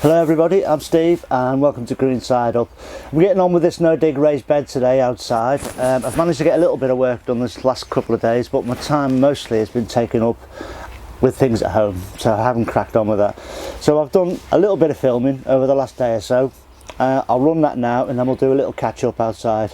Hello everybody, I'm Steve and welcome to Green Side Up. I'm getting on with this no-dig raised bed today outside. I've managed to get a little bit of work done this last couple of days, but my time mostly has been taken up with things at home, so I haven't cracked on with that. So I've done a little bit of filming over the last day or so. I'll run that now and then we'll do a little catch up outside.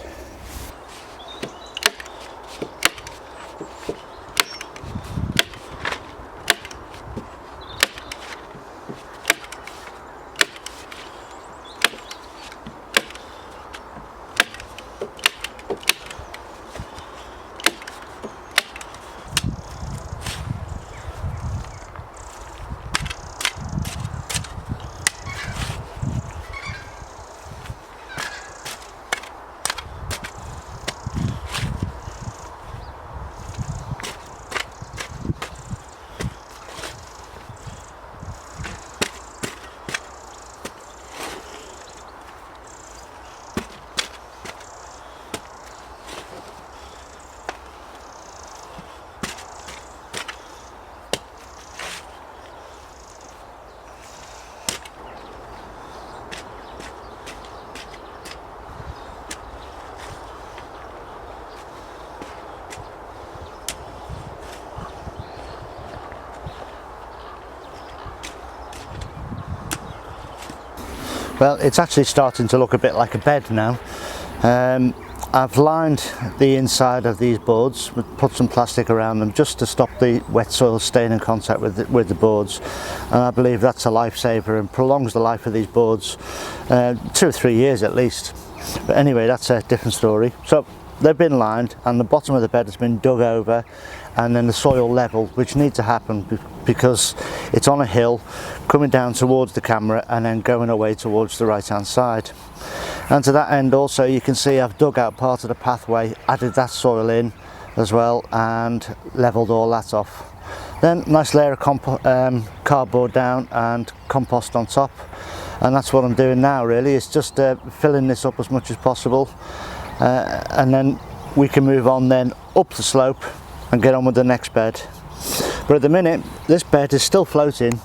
Well, it's actually starting to look a bit like a bed now. I've lined the inside of these boards, put some plastic around them just to stop the wet soil staying in contact with the boards, and I believe that's a lifesaver and prolongs the life of these boards 2 or 3 years at least. But anyway, that's a different story. So they've been lined and the bottom of the bed has been dug over, and then the soil level, which needs to happen because it's on a hill coming down towards the camera and then going away towards the right hand side. And to that end also, you can see I've dug out part of the pathway, added that soil in as well and levelled all that off. Then nice layer of cardboard down and compost on top, and that's what I'm doing now really. It's just filling this up as much as possible, and then we can move on then up the slope and get on with the next bed. But at the minute this bed is still floating,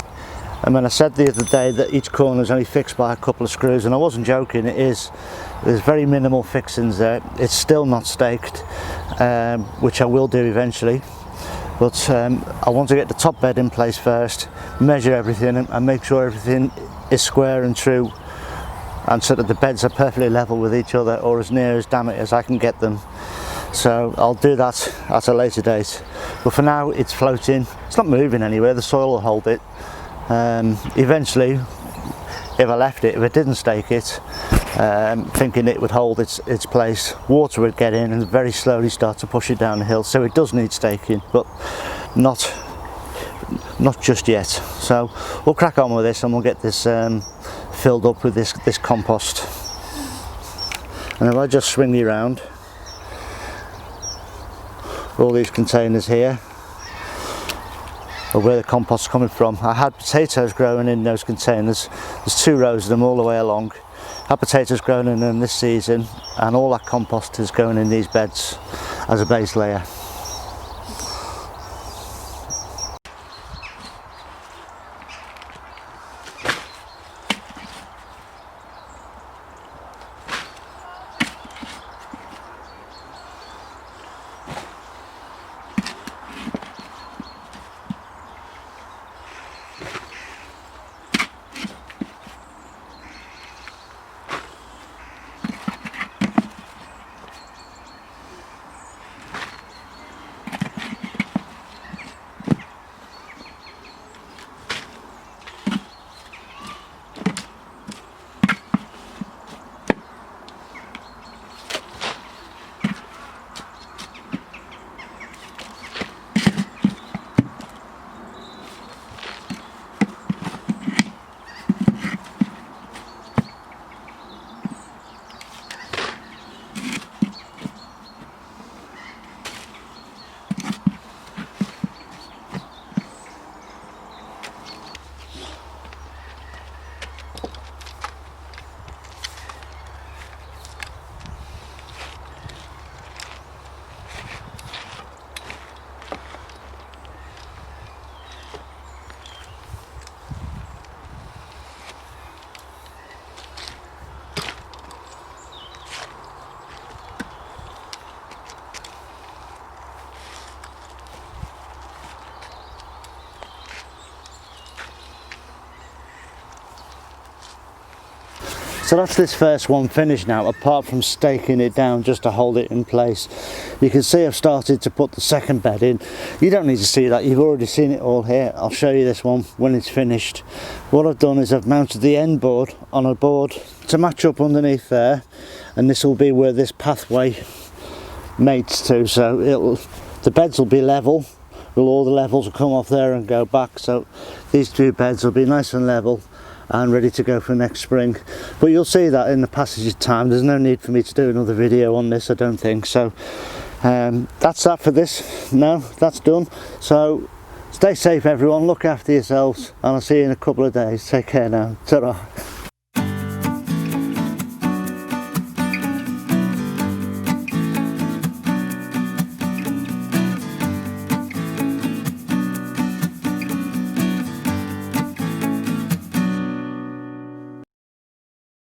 and when I said the other day that each corner is only fixed by a couple of screws, and I wasn't joking, it is. There's very minimal fixings there. It's still not staked, which I will do eventually, but I want to get the top bed in place first, measure everything and make sure everything is square and true, and so that the beds are perfectly level with each other, or as near as damn it as I can get them. So I'll do that at a later date, but for now it's floating. It's not moving anywhere. The soil will hold it. Eventually, if I left it, if I didn't stake it, thinking it would hold its place, water would get in and very slowly start to push it down the hill. So it does need staking, but not just yet. So we'll crack on with this and we'll get this filled up with this compost. And if I just swing you around all these containers here, or where the compost is coming from. I had potatoes growing in those containers. There's 2 rows of them all the way along. I had potatoes growing in them this season, and all that compost is going in these beds as a base layer. So that's this first one finished now, apart from staking it down just to hold it in place. You can see I've started to put the second bed in. You don't need to see that, you've already seen it all here. I'll show you this one when it's finished. What I've done is I've mounted the end board on a board to match up underneath there, and this will be where this pathway mates to, so the beds will be level. All the levels will come off there and go back, so these two beds will be nice and level and ready to go for next spring. But you'll see that in the passage of time. There's no need for me to do another video on this, I don't think. So that's that for this. No, that's done. So stay safe everyone, look after yourselves, and I'll see you in a couple of days. Take care now. Ta-ra.